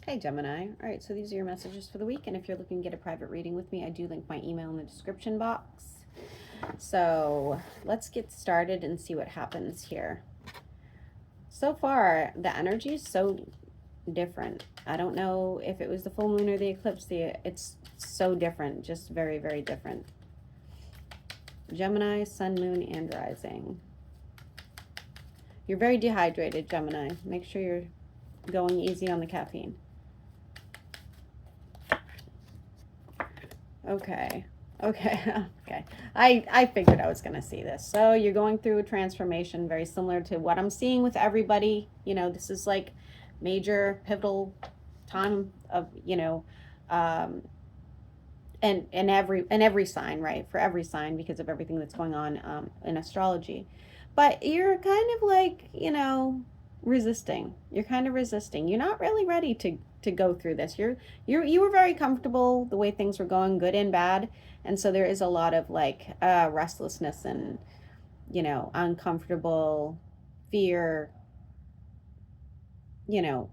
Hey Gemini. All right, so these are your messages for the week, and if you're looking to get a private reading with me, I do link my email in the description box. So let's get started and see what happens here. So far, the energy is so different. I don't know if it was the full moon or the eclipse. It's so different, just very, very different. Gemini, sun, moon, and rising. You're very dehydrated, Gemini. Make sure you're going easy on the caffeine. Okay. Okay. Okay. I figured I was going to see this. So you're going through a transformation very similar to what I'm seeing with everybody. You know, this is like major pivotal time of, and every sign, right? For every sign because of everything that's going on in astrology. But you're kind of like, resisting. You're kind of resisting. You're not really ready to go through this. You were very comfortable the way things were going, good and bad, and so there is a lot of like restlessness and uncomfortable fear. You know,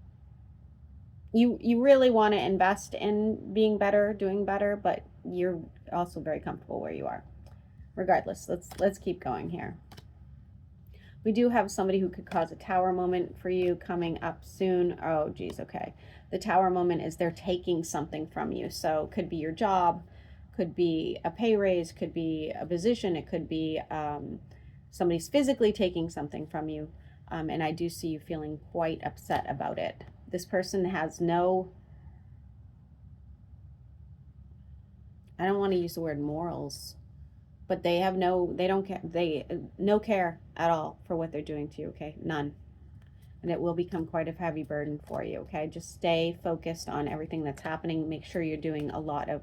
you really want to invest in being better, doing better, but you're also very comfortable where you are. Regardless, let's keep going here. We do have somebody who could cause a tower moment for you coming up soon. Oh, geez, okay. The tower moment is they're taking something from you. So it could be your job, could be a pay raise, could be a position, it could be somebody's physically taking something from you. And I do see you feeling quite upset about it. This person has no, I don't want to use the word morals, but they don't care, no care at all for what they're doing to you, okay? None. And it will become quite a heavy burden for you, okay? Just stay focused on everything that's happening. Make sure you're doing a lot of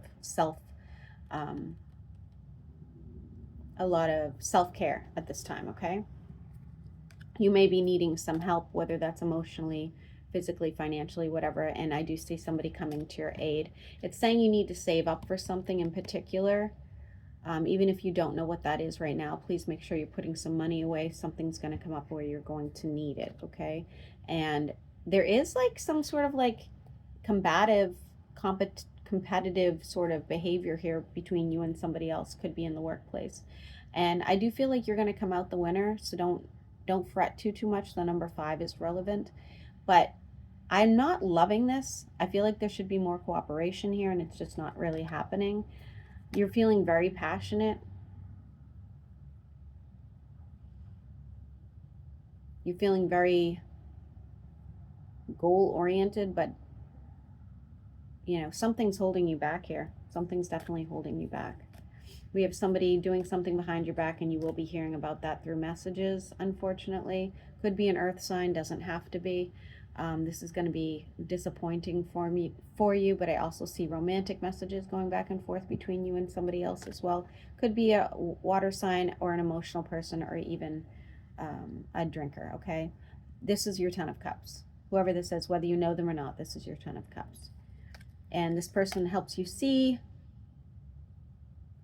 self-care at this time, okay? You may be needing some help, whether that's emotionally, physically, financially, whatever, and I do see somebody coming to your aid. It's saying you need to save up for something in particular. Even if you don't know what that is right now, please make sure you're putting some money away. Something's going to come up where you're going to need it, okay? And there is like some sort of like competitive sort of behavior here between you and somebody else. Could be in the workplace. And I do feel like you're going to come out the winner, so don't fret too much. The number 5 is relevant, but I'm not loving this. I feel like there should be more cooperation here, and it's just not really happening. You're feeling very passionate. You're feeling very goal-oriented, but, something's holding you back here. Something's definitely holding you back. We have somebody doing something behind your back, and you will be hearing about that through messages, unfortunately. Could be an earth sign, doesn't have to be. This is going to be disappointing for you, but I also see romantic messages going back and forth between you and somebody else as well. Could be a water sign or an emotional person or even a drinker, okay? This is your 10 of Cups. Whoever this is, whether you know them or not, this is your 10 of Cups. And this person helps you see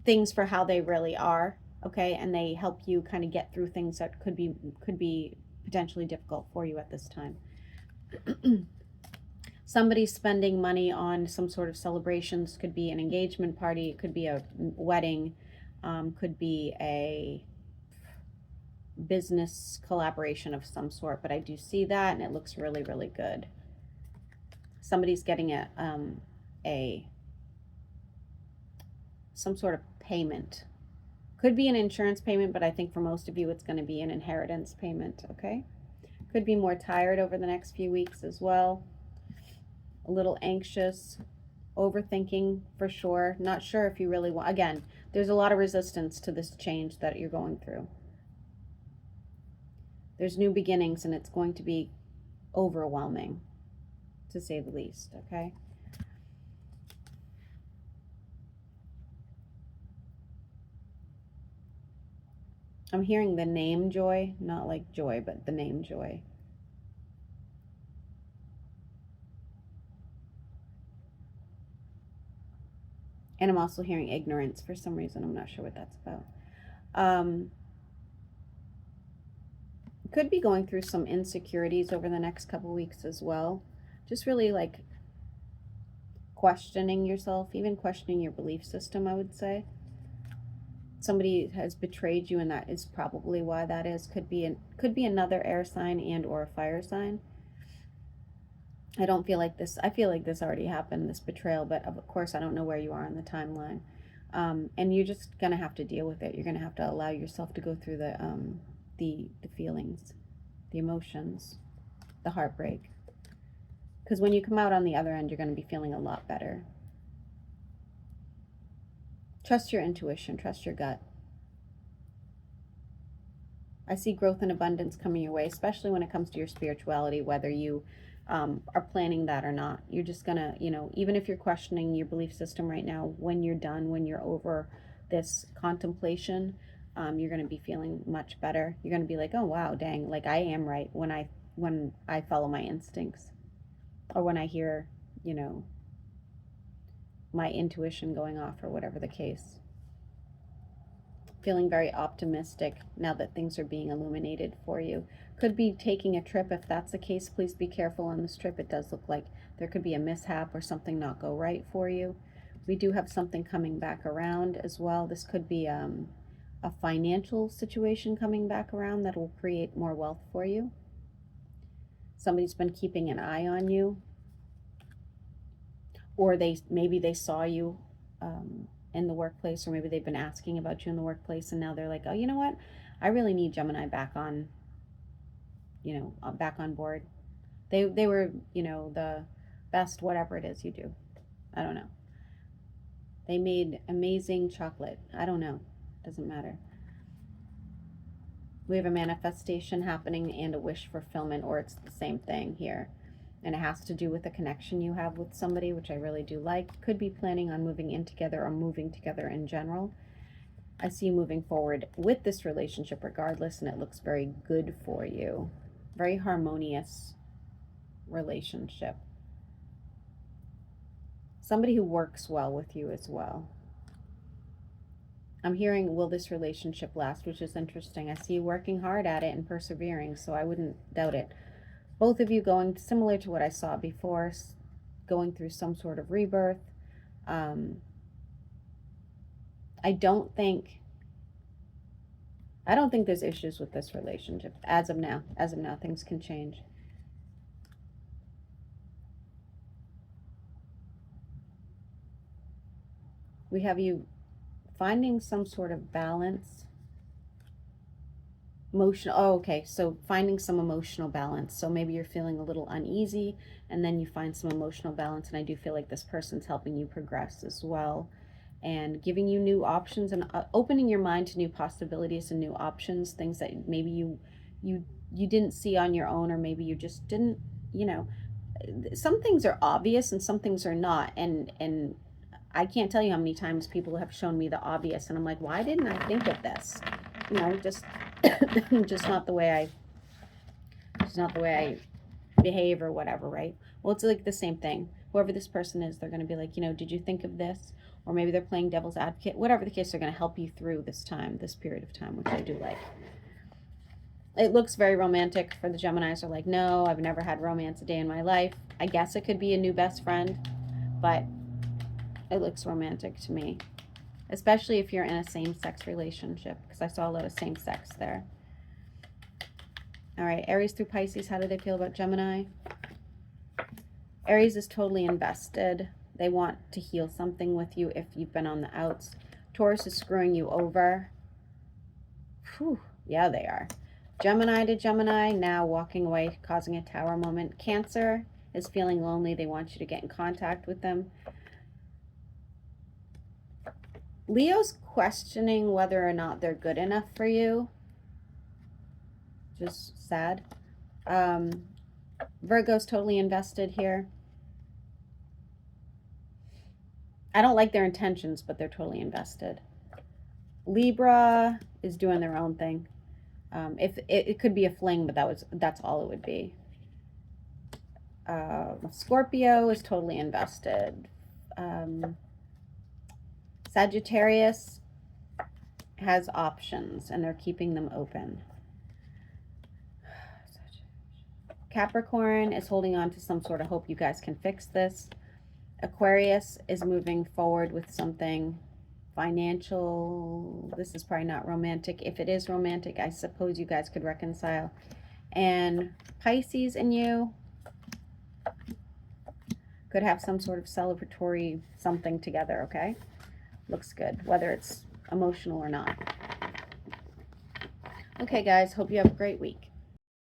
things for how they really are, okay? And they help you kind of get through things that could be potentially difficult for you at this time. Somebody's spending money on some sort of celebrations. Could be an engagement party, it could be a wedding, could be a business collaboration of some sort, but I do see that and it looks really, really good. Somebody's getting some sort of payment. Could be an insurance payment, but I think for most of you it's going to be an inheritance payment, okay? Could be more tired over the next few weeks as well. A little anxious, overthinking for sure. Not sure if you really want. Again, there's a lot of resistance to this change that you're going through. There's new beginnings and it's going to be overwhelming, to say the least, okay? I'm hearing the name Joy, not like joy, but the name Joy. And I'm also hearing ignorance for some reason. I'm not sure what that's about. Could be going through some insecurities over the next couple weeks as well. Just really like questioning yourself, even questioning your belief system, I would say. Somebody has betrayed you, and that is probably why that is. Could be another air sign and or a fire sign. I don't feel like this. I feel like this already happened, this betrayal, but of course I don't know where you are in the timeline. And you're just gonna have to deal with it. You're gonna have to allow yourself to go through the feelings, the emotions, the heartbreak. Because when you come out on the other end, you're gonna be feeling a lot better. Trust your intuition. Trust your gut. I see growth and abundance coming your way, especially when it comes to your spirituality, whether you are planning that or not. You're just gonna, even if you're questioning your belief system right now, when you're done, when you're over this contemplation, you're gonna be feeling much better. You're gonna be like, oh wow, dang, like I am right when I follow my instincts, or when I hear, my intuition going off, or whatever the case. Feeling very optimistic now that things are being illuminated for you. Could be taking a trip. If that's the case, please be careful on this trip. It does look like there could be a mishap or something not go right for you. We do have something coming back around as well. This could be a financial situation coming back around that will create more wealth for you. Somebody's been keeping an eye on you, or maybe they saw you in the workplace, or maybe they've been asking about you in the workplace, and now they're like, oh, you know what, I really need Gemini back on board. They were the best whatever it is you do. I don't know, they made amazing chocolate. I don't know, doesn't matter. We have a manifestation happening and a wish fulfillment, or it's the same thing here. And it has to do with the connection you have with somebody, which I really do like. Could be planning on moving in together, or moving together in general. I see you moving forward with this relationship regardless, and it looks very good for you. Very harmonious relationship. Somebody who works well with you as well. I'm hearing, will this relationship last, which is interesting. I see you working hard at it and persevering, so I wouldn't doubt it. Both of you going similar to what I saw before, going through some sort of rebirth. I don't think there's issues with this relationship as of now. As of now, things can change. We have you finding some sort of balance. So finding some emotional balance. So maybe you're feeling a little uneasy, and then you find some emotional balance, and I do feel like this person's helping you progress as well, and giving you new options, and opening your mind to new possibilities and new options, things that maybe you didn't see on your own, or maybe you just didn't, some things are obvious and some things are not, and I can't tell you how many times people have shown me the obvious, and I'm like, why didn't I think of this? Just just not the way I behave or whatever, right? Well, it's like the same thing. Whoever this person is, they're going to be like, did you think of this? Or maybe they're playing devil's advocate. Whatever the case, they're going to help you through this period of time, which I do like. It looks very romantic for the Geminis. Are like, no, I've never had romance a day in my life. I guess it could be a new best friend, but it looks romantic to me. Especially if you're in a same-sex relationship, because I saw a lot of same-sex there. All right, Aries through Pisces, how do they feel about Gemini? Aries is totally invested. They want to heal something with you if you've been on the outs. Taurus is screwing you over. Whew, yeah, they are. Gemini to Gemini, now walking away, causing a tower moment. Cancer is feeling lonely. They want you to get in contact with them. Leo's questioning whether or not they're good enough for you. Just sad. Virgo's totally invested here. I don't like their intentions, but they're totally invested. Libra is doing their own thing. If it could be a fling, but that's all it would be. Scorpio is totally invested. Sagittarius has options, and they're keeping them open. Capricorn is holding on to some sort of hope you guys can fix this. Aquarius is moving forward with something financial. This is probably not romantic. If it is romantic, I suppose you guys could reconcile. And Pisces and you could have some sort of celebratory something together, okay? Looks good, whether it's emotional or not. Okay, guys, hope you have a great week.